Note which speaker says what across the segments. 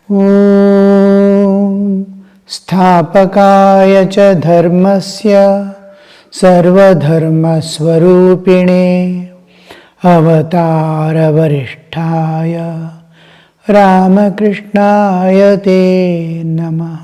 Speaker 1: ॐ स्थापकाय च धर्मस्य सर्वधर्मस्वरूपिणे अवतारवरिष्ठाय रामकृष्णाय ते नमः।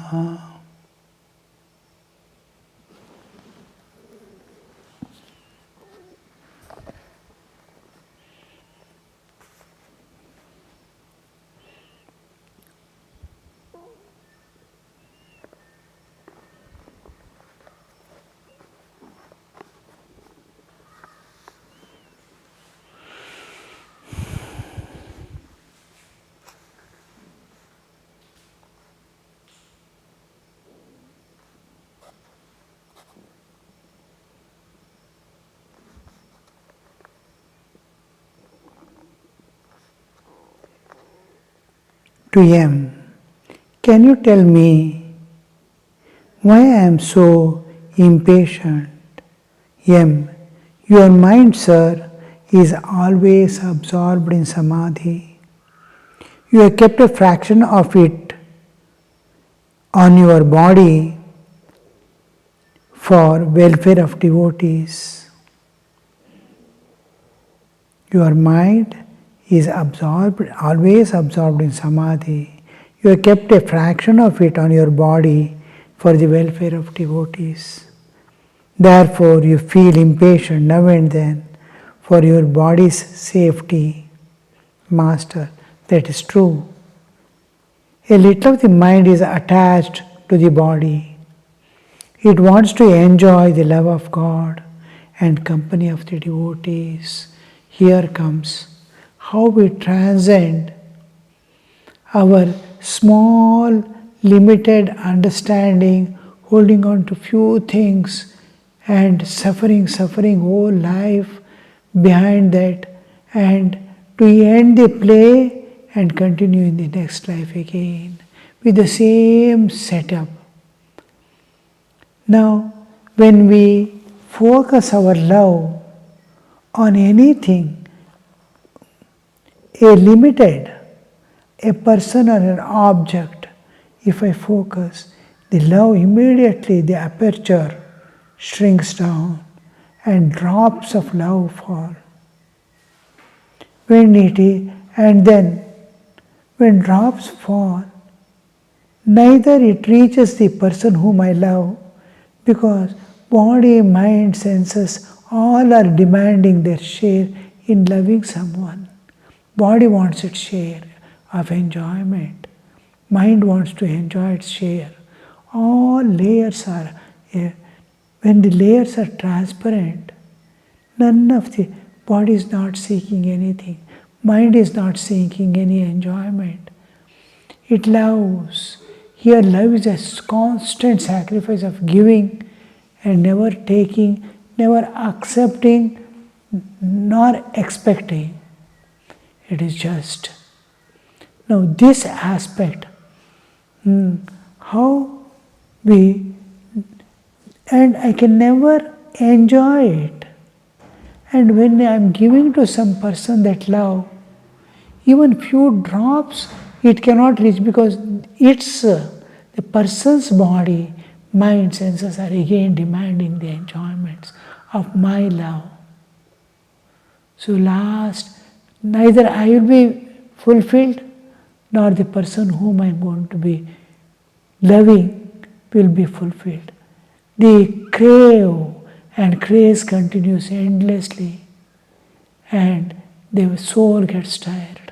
Speaker 1: To M, can you tell me why I am so impatient? M, your mind, sir, is always absorbed in samadhi. You have kept a fraction of it on your body for welfare of devotees. Your mind is always absorbed in samadhi. You have kept a fraction of it on your body for the welfare of devotees. Therefore, you feel impatient now and then for your body's safety. Master, that is true. A little of the mind is attached to the body. It wants to enjoy the love of God and company of the devotees. Here comes how we transcend our small, limited understanding, holding on to few things and suffering whole life behind that, and to end the play and continue in the next life again with the same setup. Now, when we focus our love on anything, a person or an object, if I focus, the love immediately, the aperture shrinks down and drops of love fall. When drops fall, neither it reaches the person whom I love, because body, mind, senses all are demanding their share in loving someone. Body wants its share of enjoyment. Mind wants to enjoy its share. All layers are, when the layers are transparent, none of the body is not seeking anything. Mind is not seeking any enjoyment. It loves. Here love is a constant sacrifice of giving and never taking, never accepting, nor expecting. It is just. Now this aspect, how we, and I can never enjoy it. And when I am giving to some person that love, even few drops it cannot reach, because it's the person's body, mind, senses are again demanding the enjoyments of my love. So last, neither I will be fulfilled, nor the person whom I am going to be loving will be fulfilled. The crave and craze continues endlessly, and the soul gets tired.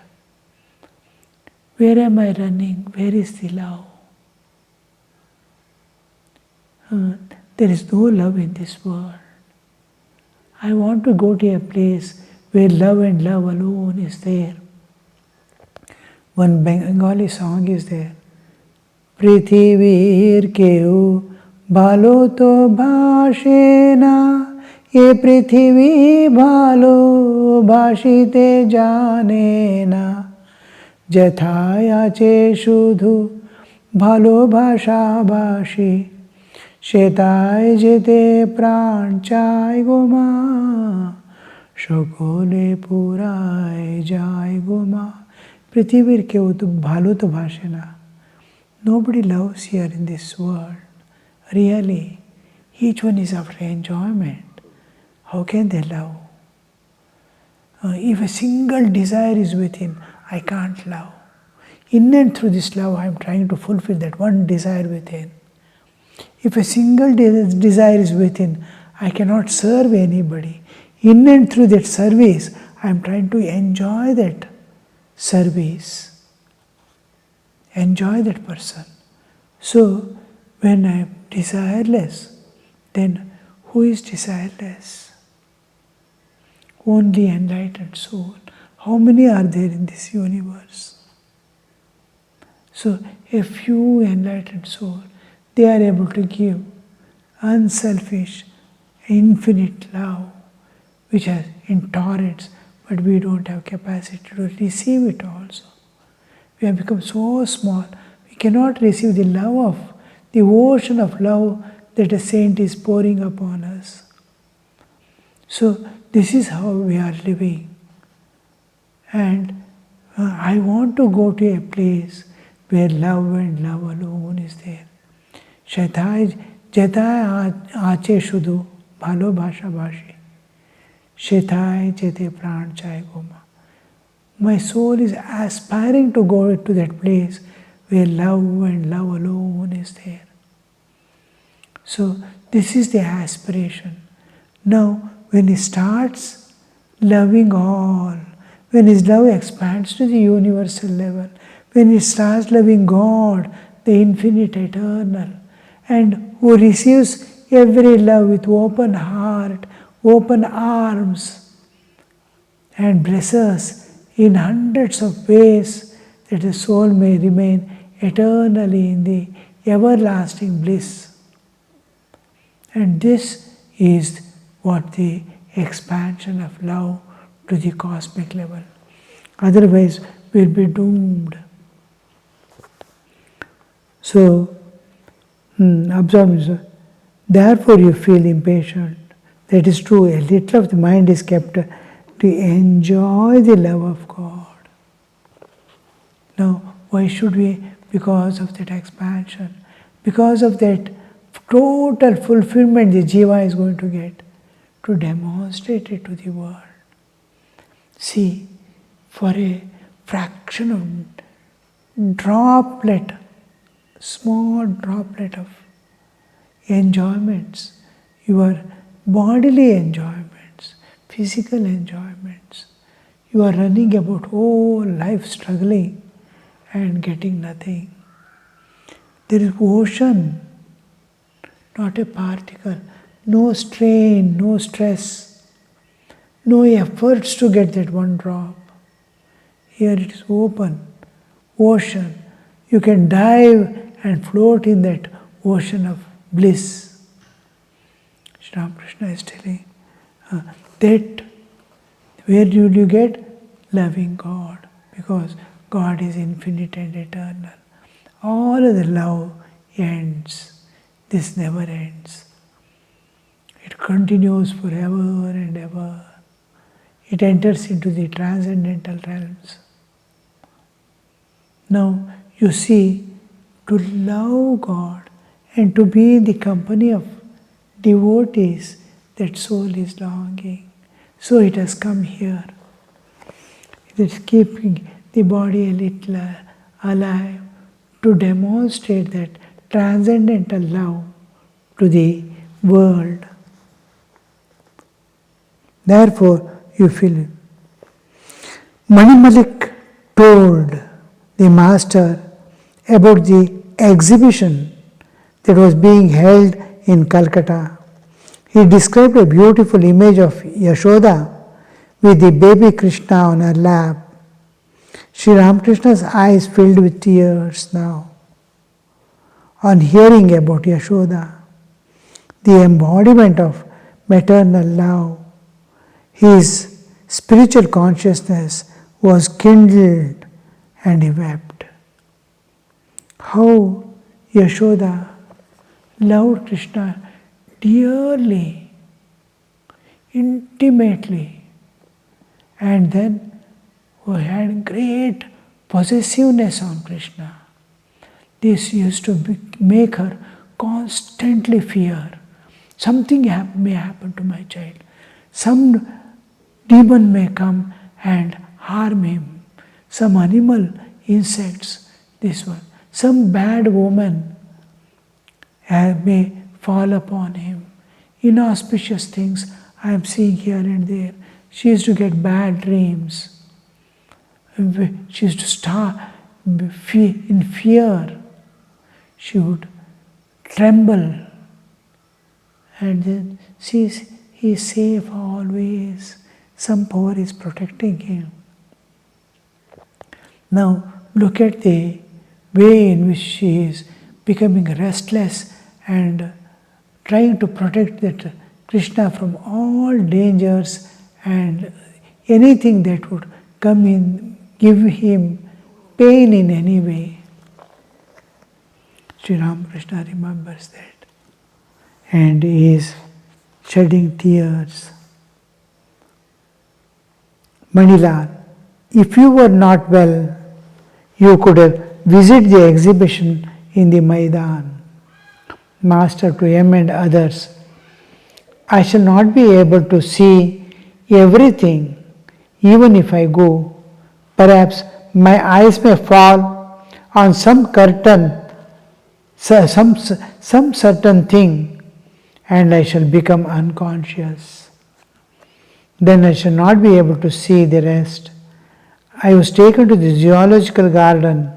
Speaker 1: Where am I running? Where is the love? There is no love in this world. I want to go to a place where love and love alone is there. One Bengali song is there. पृथिवीर केउ भालो तो भाषे ना, ये पृथ्वी भालो भाषिते जाने ना, जथायाचे शुधु भालो भाषा भाषी, शेताय जेते प्राण चाय गोमा, সকলে পুরায় যায় গোমা। পৃথিবীর কেউ তো ভালো তো ভাসে না, Nobody loves here in this world. Really, each one is after enjoyment. How can they love? If a single desire is within, I can't love. In and through this love, I am trying to fulfill that one desire within. If a single desire is within, I cannot serve anybody. In and through that service, I am trying to enjoy that service, enjoy that person. So, when I am desireless, then who is desireless? Only enlightened soul. How many are there in this universe? So, a few enlightened souls, they are able to give unselfish, infinite love, which has in torrents, but we don't have capacity to receive it also. We have become so small, we cannot receive the love of, the ocean of love that a saint is pouring upon us. So, this is how we are living. And I want to go to a place where love and love alone is there. Jetaye ache shudu bhalo bhasha bhashi. Shetaye jete pran chaye goma. My soul is aspiring to go to that place where love and love alone is there. So this is the aspiration. Now when he starts loving all, when his love expands to the universal level, when he starts loving God, the infinite eternal, and who receives every love with open heart, open arms, and blesses in hundreds of ways that the soul may remain eternally in the everlasting bliss. And this is what the expansion of love to the cosmic level. Otherwise, we'll be doomed. So, observe, therefore you feel impatient. That is true, a little of the mind is kept to enjoy the love of God. Now, why should we? Because of that expansion, because of that total fulfillment the jiva is going to get, to demonstrate it to the world. See, for a fraction of droplet, small droplet of enjoyments, your bodily enjoyments, physical enjoyments, you are running about whole life struggling and getting nothing. There is ocean, not a particle, no strain, no stress, no efforts to get that one drop. Here it is open, ocean. You can dive and float in that ocean of bliss. Sri Ramakrishna is telling that where do you get? Loving God, because God is infinite and eternal. All other love ends. This never ends. It continues forever and ever. It enters into the transcendental realms. Now, you see, to love God and to be in the company of devotees, that soul is longing. So it has come here. It is keeping the body a little alive to demonstrate that transcendental love to the world. Therefore, you feel it. Mani Malik told the master about the exhibition that was being held in Calcutta. He described a beautiful image of Yashoda with the baby Krishna on her lap. Sri Ramakrishna's eyes filled with tears now on hearing about Yashoda, the embodiment of maternal love. His spiritual consciousness was kindled and he wept. How Yashoda loved Krishna dearly, intimately, and then who had great possessiveness on Krishna. This used to make her constantly fear. Something may happen to my child. Some demon may come and harm him. Some animal, insects, this one. Some bad woman may fall upon him. Inauspicious things I am seeing here and there. She used to get bad dreams. She used to start in fear. She would tremble. And then he is safe always. Some power is protecting him. Now look at the way in which she is becoming restless and trying to protect that Krishna from all dangers and anything that would come in, give him pain in any way. Sri Ramakrishna remembers that and he is shedding tears. Manilal, if you were not well, you could have visited the exhibition in the Maidan. Master to him and others, I shall not be able to see everything even if I go. Perhaps my eyes may fall on some curtain, some certain thing, and I shall become unconscious. Then I shall not be able to see the rest. I was taken to the zoological garden.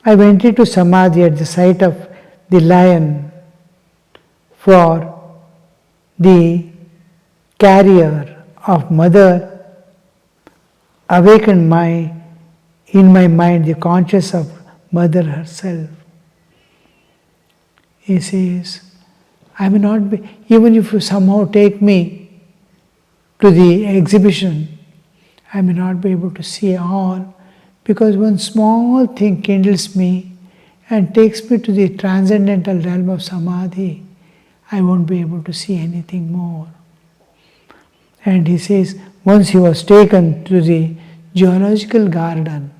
Speaker 1: I went into Samadhi at the sight of the lion, for the carrier of mother awakened in my mind the consciousness of mother herself. He says, I may not be, even if you somehow take me to the exhibition, I may not be able to see all, because one small thing kindles me and takes me to the transcendental realm of Samadhi. I won't be able to see anything more. And he says, once he was taken to the zoological garden,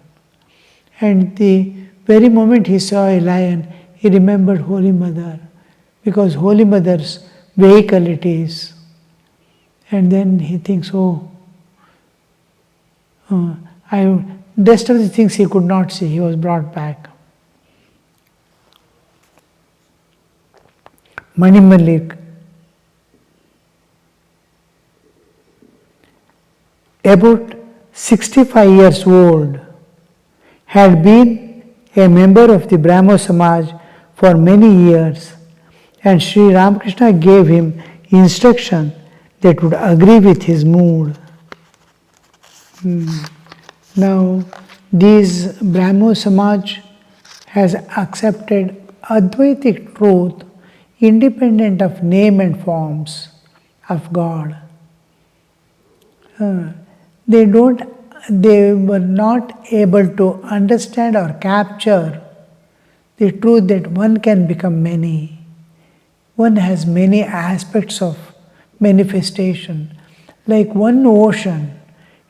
Speaker 1: and the very moment he saw a lion, he remembered Holy Mother, because Holy Mother's vehicle it is. And then he thinks, rest of the things he could not see, he was brought back. Mani Malik, about 65 years old, had been a member of the Brahmo Samaj for many years, and Sri Ramakrishna gave him instruction that would agree with his mood. Now, this Brahmo Samaj has accepted Advaitic truth independent of name and forms of God. They were not able to understand or capture the truth that one can become many. One has many aspects of manifestation. Like one ocean,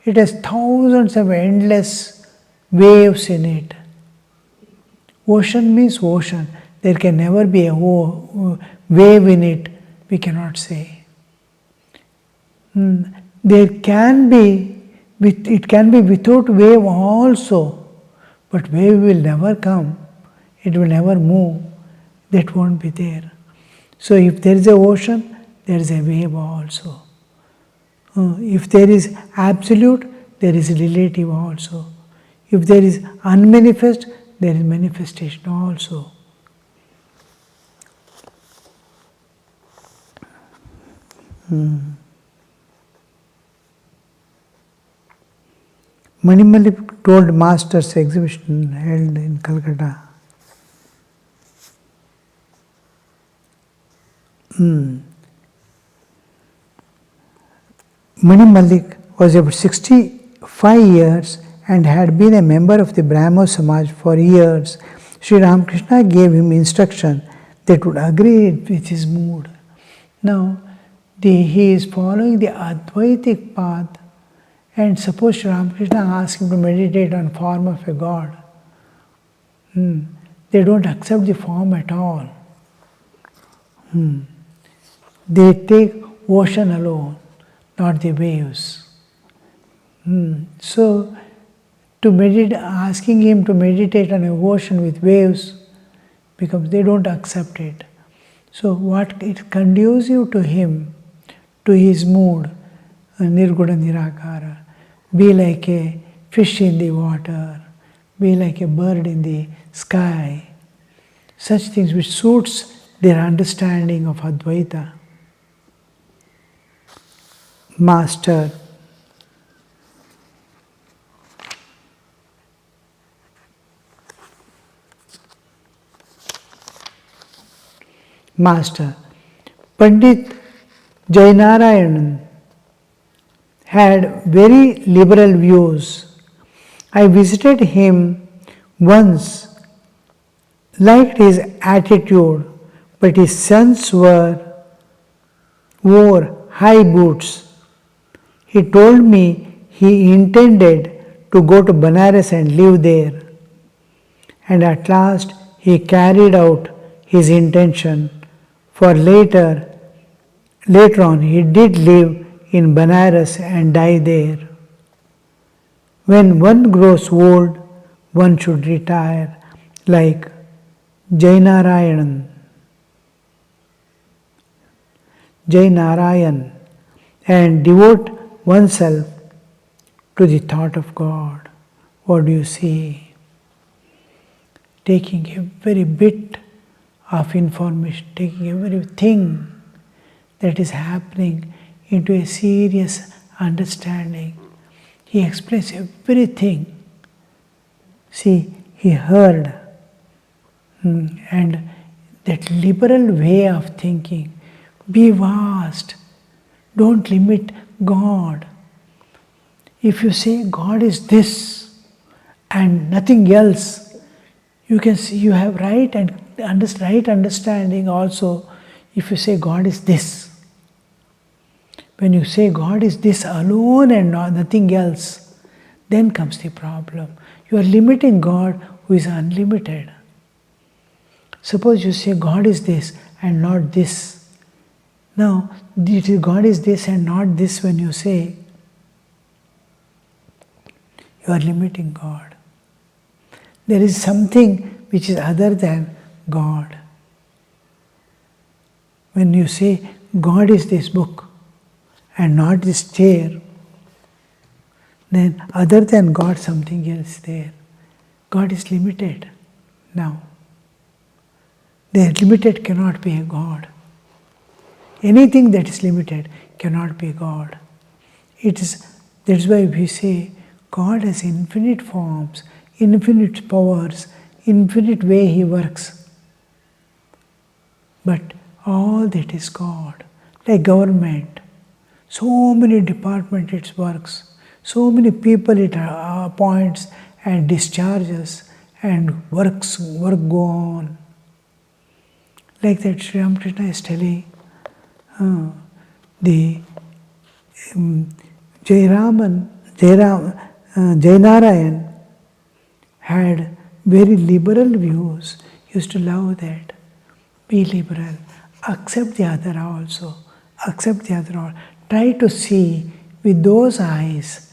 Speaker 1: it has thousands of endless waves in it. Ocean means ocean. There can never be a wave in it, we cannot say. There can be, it can be without wave also, but wave will never come, it will never move, that won't be there. So if there is a ocean, there is a wave also. If there is absolute, there is relative also. If there is unmanifest, there is manifestation also. Mani Malik told Master's exhibition held in Calcutta. Mani Malik was about 65 years and had been a member of the Brahmo Samaj for years. Sri Ramakrishna gave him instruction that would agree with his mood. Now, he is following the Advaitic path, and suppose Sri Ramakrishna asks him to meditate on form of a god. They don't accept the form at all. They take ocean alone, not the waves. So, to meditate, asking him to meditate on an ocean with waves, because they don't accept it. So, what is conducive to him, to his mood, nirguna nirakara, be like a fish in the water, be like a bird in the sky, such things which suits their understanding of Advaita. Master. Pandit Jainarayanan had very liberal views. I visited him once, liked his attitude, but his sons wore high boots. He told me he intended to go to Banaras and live there. And at last he carried out his intention, for later on he did live in Banaras and die there. When one grows old, one should retire like Jainarayan, and devote oneself to the thought of God. What do you see? Taking every bit of information, taking everything that is happening into a serious understanding. He explains everything. See, he heard, and that liberal way of thinking, be vast, don't limit God. If you say God is this and nothing else, you can see you have right understanding also if you say God is this. When you say God is this alone and nothing else, then comes the problem. You are limiting God who is unlimited. Suppose you say God is this and not this. Now, God is this and not this when you say, you are limiting God. There is something which is other than God. When you say God is this book and not this chair, then other than God something else there. God is limited now. The limited cannot be a God. Anything that is limited cannot be God. That's why we say God has infinite forms, infinite powers, infinite way He works. But all that is God. Like government, so many departments it works, so many people it appoints and discharges, and work go on. Like that Sri Ramakrishna is telling, Jainarayan had very liberal views, used to love that. Be liberal, accept the other also, accept the other all. Try to see with those eyes.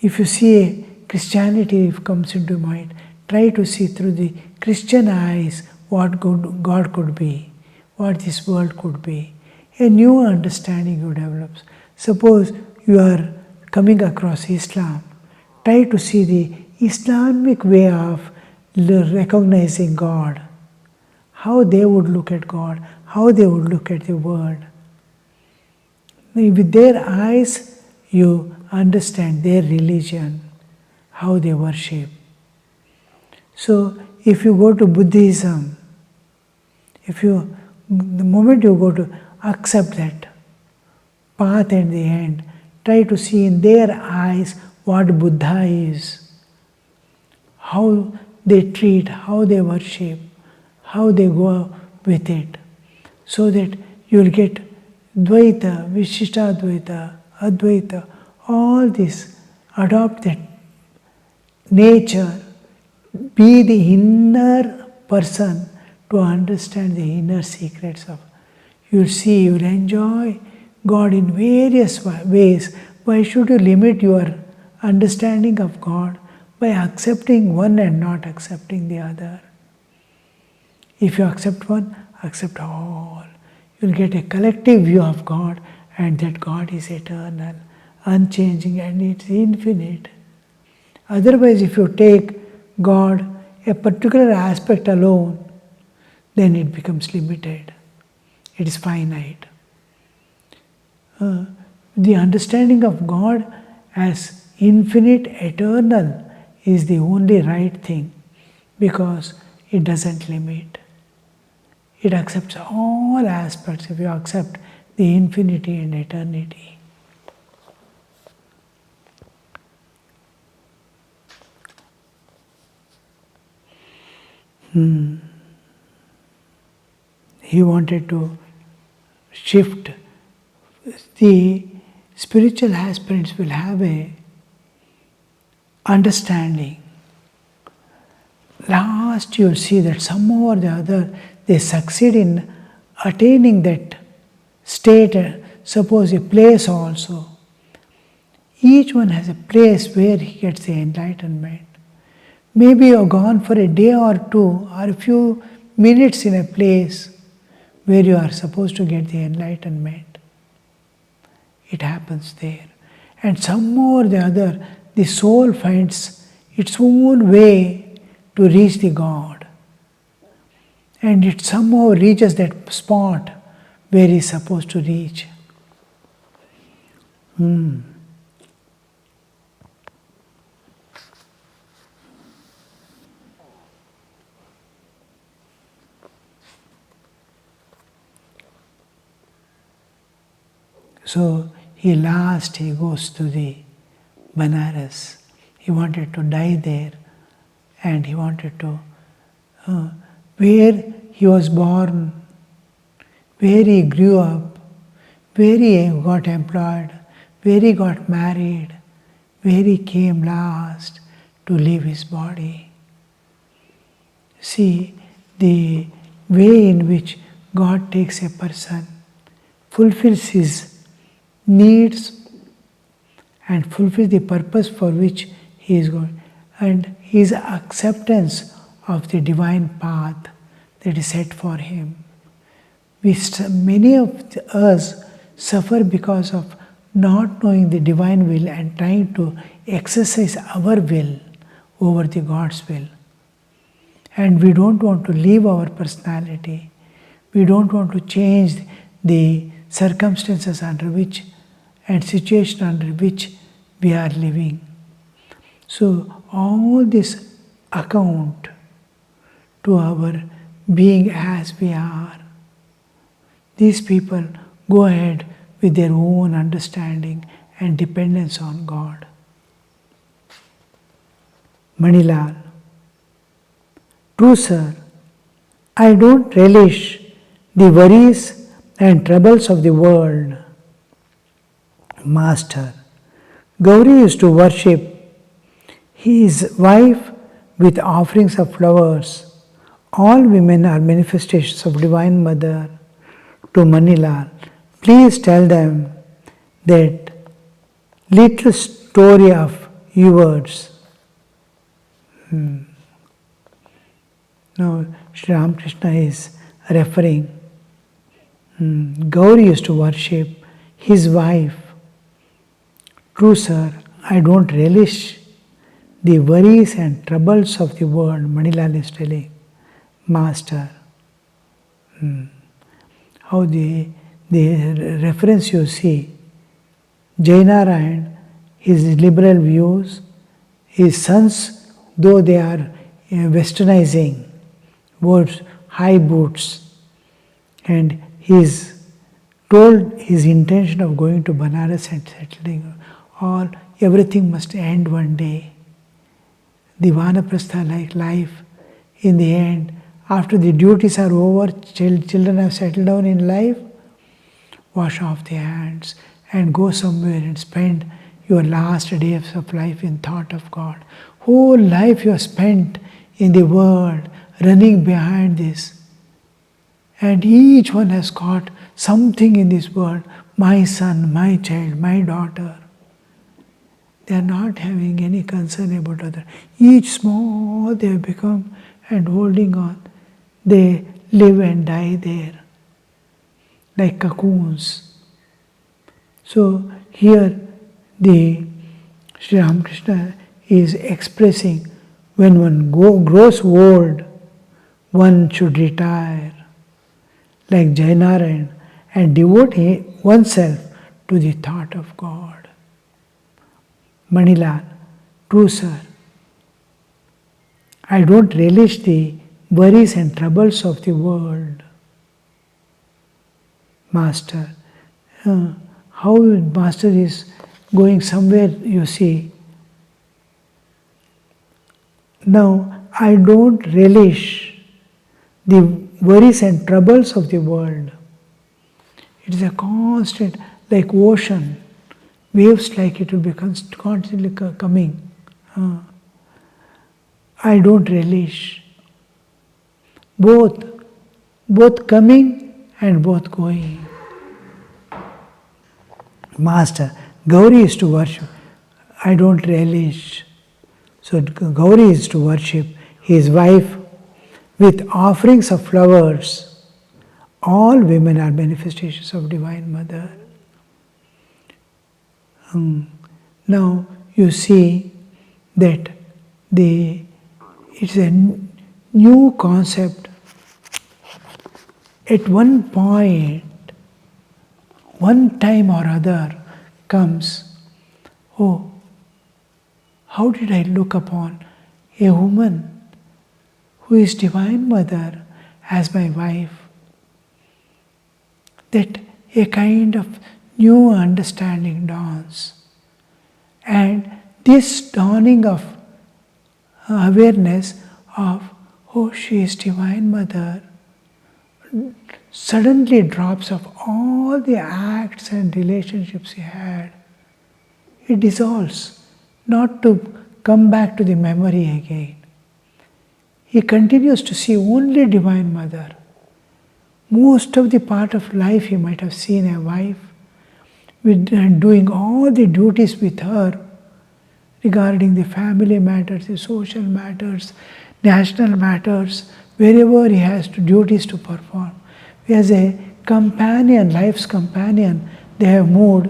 Speaker 1: If you see Christianity comes into mind, try to see through the Christian eyes what God could be, what this world could be. A new understanding you develops. Suppose you are coming across Islam, try to see the Islamic way of recognizing God, how they would look at God, how they would look at the world. With their eyes, you understand their religion, how they worship. So, if you go to Buddhism, the moment you go to accept that path and the end, try to see in their eyes what Buddha is, how they treat, how they worship, how they go with it, so that you will get Dvaita, Vishishtadvaita, Advaita, all this, adopt that nature, be the inner person to understand the inner secrets of. You'll see, you'll enjoy God in various ways. Why should you limit your understanding of God by accepting one and not accepting the other? If you accept one, accept all. You'll get a collective view of God, and that God is eternal, unchanging, and it's infinite. Otherwise, if you take God, a particular aspect alone, then it becomes limited. It is finite. The understanding of God as infinite, eternal is the only right thing, because it doesn't limit. It accepts all aspects if you accept the infinity and eternity. He wanted to shift. The spiritual aspirants will have a understanding. Last you'll see that somehow or the other they succeed in attaining that state, suppose a place also. Each one has a place where he gets the enlightenment. Maybe you're gone for a day or two or a few minutes in a place where you are supposed to get the enlightenment. It happens there. And somehow or the other, the soul finds its own way to reach the God. And it somehow reaches that spot where it is supposed to reach. So he goes to the Benares. He wanted to die there, and he wanted to, where he was born, where he grew up, where he got employed, where he got married, where he came last to leave his body. See the way in which God takes a person, fulfills his needs and fulfills the purpose for which he is going, and his acceptance of the divine path that is set for him. Many of us suffer because of not knowing the divine will and trying to exercise our will over the God's will. And we don't want to leave our personality. We don't want to change the circumstances under which and situation under which we are living. So all this account to our being as we are. These people go ahead with their own understanding and dependence on God. Manilal: True, sir, I don't relish the worries and troubles of the world. Master: Gauri used to worship his wife with offerings of flowers. All women are manifestations of Divine Mother. To Manilal: Please tell them that little story of yours. Now, Sri Ramakrishna is referring. Gauri used to worship his wife. True, sir, I don't relish the worries and troubles of the world. Manilal is telling. Master. How the reference you see, Jainarayan, his liberal views, his sons, though they are westernizing words, high boots, and he's told his intention of going to Banaras and settling, everything must end one day. The Vanaprastha-like life, in the end, after the duties are over, children have settled down in life, wash off the hands and go somewhere and spend your last days of life in thought of God. Whole life you have spent in the world running behind this. And each one has got something in this world. My son, my child, my daughter. They are not having any concern about others. Each small they have become and holding on. They live and die there, like cocoons. So here the Sri Ramakrishna is expressing when one grows old, one should retire, like Jainarayan, and devote oneself to the thought of God. Manilal, true sir, I don't relish the worries and troubles of the world. Master, how Master is going somewhere, you see. Now, I don't relish the worries and troubles of the world. It is a constant, like ocean, waves like it will be constantly coming. I don't relish both coming and both going. Master, Gauri is to worship. I don't relish. So Gauri is to worship his wife with offerings of flowers. All women are manifestations of Divine Mother. Now you see that it's a new concept. At one point, one time or other comes, oh, how did I look upon a woman who is Divine Mother as my wife? That a kind of new understanding dawns. And this dawning of awareness of, oh, she is Divine Mother, suddenly drops off all the acts and relationships he had. It dissolves, not to come back to the memory again. He continues to see only Divine Mother. Most of the part of life he might have seen a wife doing all the duties with her regarding the family matters, the social matters, national matters, wherever he has duties to perform. As a companion, life's companion, they have moved.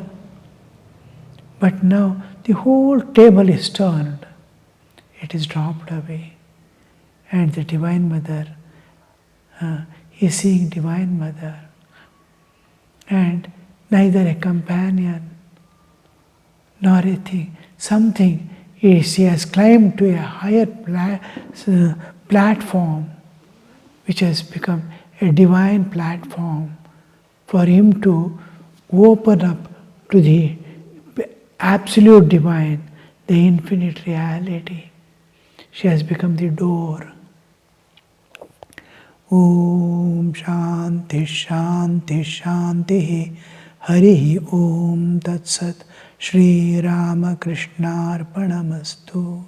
Speaker 1: But now the whole table is turned. It is dropped away. And the Divine Mother is seeing Divine Mother. And neither a companion nor a thing. Something is, he has climbed to a higher platform which has become a divine platform for him to open up to the absolute divine, the infinite reality. She has become the door. Om Shanti Shanti Shanti Hari Om Tat Sat Shri Ramakrishna Arpanamastu.